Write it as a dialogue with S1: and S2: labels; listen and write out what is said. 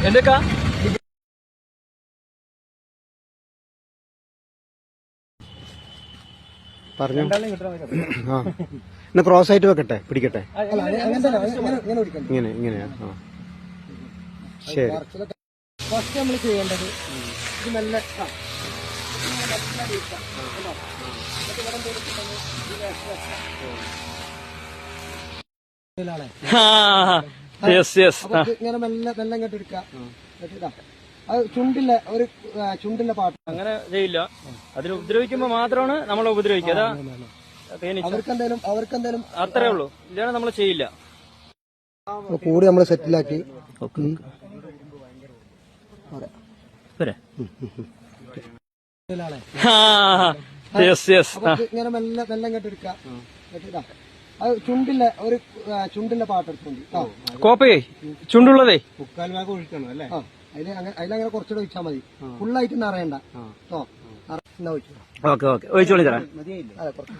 S1: എന്തൊക്കാ
S2: പറഞ്ഞു. ആ എന്നാ ക്രോസ് ആയിട്ട് വെക്കട്ടെ, പിടിക്കട്ടെ. ഇങ്ങനെ ഇങ്ങനെയാ. ആ ശരി.
S3: ഫസ്റ്റ് നമ്മൾ ചെയ്യേണ്ടത് ഇത് നല്ല ഇങ്ങനെ മെല്ലെ മെല്ലെ ഇങ്ങോട്ട് എടുക്കുക. അത് ചുണ്ടില്ല പാട്ട്
S1: അങ്ങനെ ചെയ്യില്ല. അതിന് ഉപദ്രവിക്കുമ്പോ മാത്രമാണ് നമ്മളെ ഉപദ്രവിക്കുക.
S3: അവർക്കെന്തായാലും
S1: അത്രേ ഉള്ളൂ. ഇതാണ് നമ്മൾ ചെയ്യില്ല.
S3: കൂടി നമ്മൾ സെറ്റിലാക്കി ഇങ്ങനെ മെല്ലെ മെല്ലെ ഇങ്ങോട്ട് എടുക്കുക. അത് ചുണ്ടില്ല പാട്ട് എടുത്തോണ്ട്
S1: കോപ്പേ ചുണ്ടുള്ളതേ
S2: മുക്കാൽ ഭാഗം ഒഴിക്കണം അല്ലേ?
S3: അതിലങ്ങനെ കുറച്ചുകൂടെ ഒഴിച്ചാൽ മതി. ഫുള്ളായിട്ട് നിറയണ്ട കേട്ടോ.
S1: ഓക്കെ ഒഴിച്ചോളി തരാം.
S3: അതെ കുറച്ച്